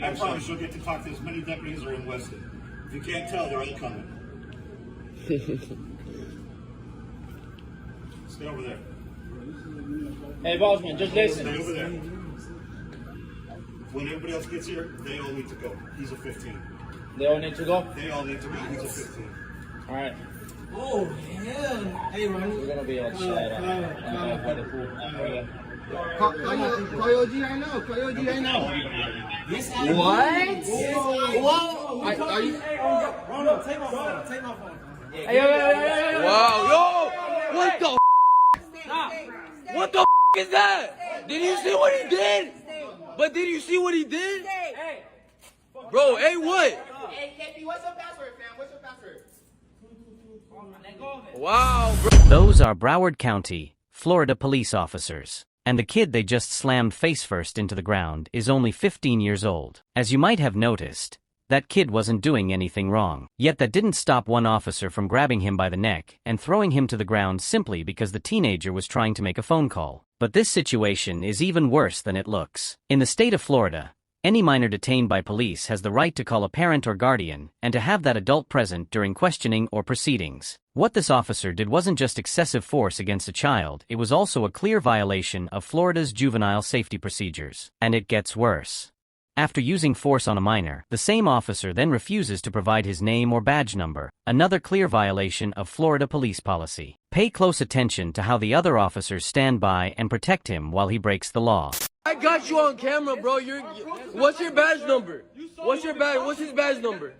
I promise you'll get to talk to as many deputies as are in Weston. If you can't tell, they're all coming. Stay over there. Hey, bossman, just listen. Stay over there. When everybody else gets here, they all need to go. He's a 15. They all need to go? They all need to go. He's a 15. All right. Oh, hell. Hey, Ronnie. We're going to be outside. By the pool. Call your G right now. Call your G right now. What? Whoa. Are you? Ronald, take my phone. Take my phone. Hey, yo. Wow, yo! What the What the is that? Did you see what he did? But did you see what he did? Bro, hey, what? Hey, KP, what's your password, fam? What's your password? Wow, bro. Those are Broward County, Florida police officers. And the kid they just slammed face first into the ground is only 15 years old. As you might have noticed, that kid wasn't doing anything wrong. Yet that didn't stop one officer from grabbing him by the neck and throwing him to the ground simply because the teenager was trying to make a phone call. But this situation is even worse than it looks. In the state of Florida, any minor detained by police has the right to call a parent or guardian and to have that adult present during questioning or proceedings. What this officer did wasn't just excessive force against a child, it was also a clear violation of Florida's juvenile safety procedures. And it gets worse. After using force on a minor, the same officer then refuses to provide his name or badge number, another clear violation of Florida police policy. Pay close attention to how the other officers stand by and protect him while he breaks the law. I got you on camera, bro. What's your badge number? What's your badge? What's his badge number?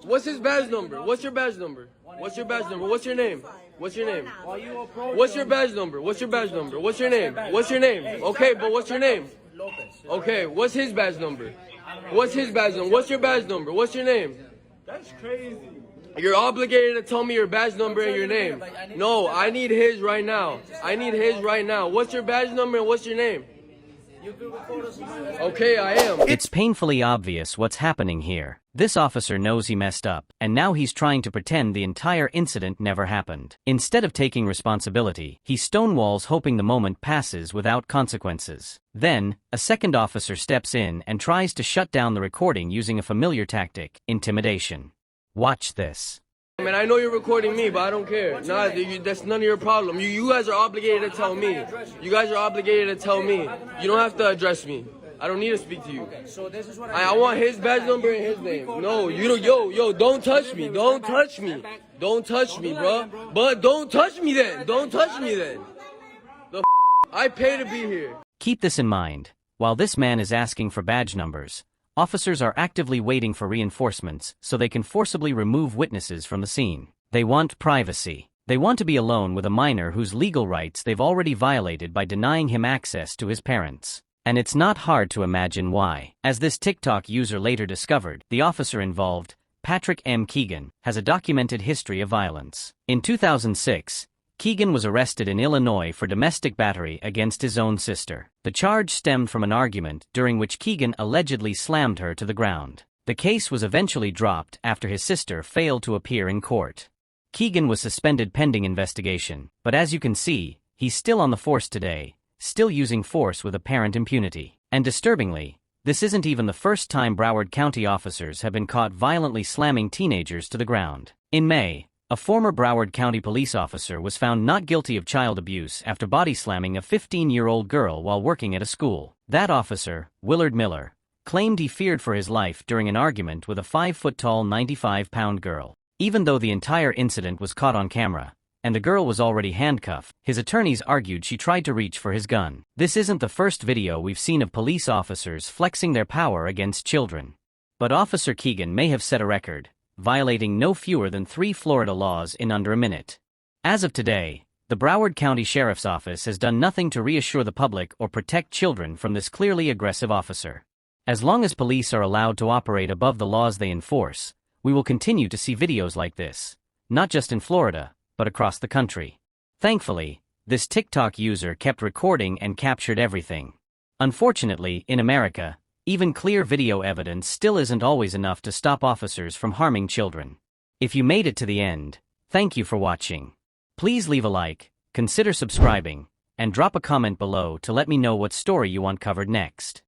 What's his badge number? What's your badge number? What's your badge number? What's your name? What's your name? What's your badge number? What's your badge number? What's your name? What's your name? Okay, but what's your name? Okay, what's his badge number? What's his badge number? What's your badge number? What's your name? That's crazy. You're obligated to tell me your badge number and your name. No, I need his right now. I need his right now. What's your badge number and what's your name? Okay, I am. It's painfully obvious what's happening here. This officer knows he messed up, and now he's trying to pretend the entire incident never happened. Instead of taking responsibility, he stonewalls hoping the moment passes without consequences. Then, a second officer steps in and tries to shut down the recording using a familiar tactic, intimidation. Watch this. Man, I know you're recording me, but I don't care. Nah, that's none of your problem. You guys are obligated to tell me. You guys are obligated to tell me. You don't have to address me. I don't need to speak to you. I want his badge number and his name. No, you don't. Yo, don't touch me. Don't touch me. Don't touch me, bro. But don't touch me then. Don't touch me then. I pay to be here. Keep this in mind. While this man is asking for badge numbers, officers are actively waiting for reinforcements so they can forcibly remove witnesses from the scene. They want privacy. They want to be alone with a minor whose legal rights they've already violated by denying him access to his parents. And it's not hard to imagine why. As this TikTok user later discovered, the officer involved, Patrick M. Keegan, has a documented history of violence. In 2006, Keegan was arrested in Illinois for domestic battery against his own sister. The charge stemmed from an argument during which Keegan allegedly slammed her to the ground. The case was eventually dropped after his sister failed to appear in court. Keegan was suspended pending investigation, but as you can see, he's still on the force today, still using force with apparent impunity. And disturbingly, this isn't even the first time Broward County officers have been caught violently slamming teenagers to the ground. In May, a former Broward County police officer was found not guilty of child abuse after body slamming a 15-year-old girl while working at a school. That officer, Willard Miller, claimed he feared for his life during an argument with a 5-foot-tall 95-pound girl. Even though the entire incident was caught on camera, and the girl was already handcuffed, his attorneys argued she tried to reach for his gun. This isn't the first video we've seen of police officers flexing their power against children. But Officer Keegan may have set a record, violating no fewer than 3 Florida laws in under a minute. As of today, the Broward County Sheriff's Office has done nothing to reassure the public or protect children from this clearly aggressive officer. As long as police are allowed to operate above the laws they enforce, we will continue to see videos like this, not just in Florida, but across the country. Thankfully, this TikTok user kept recording and captured everything. Unfortunately, in America, even clear video evidence still isn't always enough to stop officers from harming children. If you made it to the end, thank you for watching. Please leave a like, consider subscribing, and drop a comment below to let me know what story you want covered next.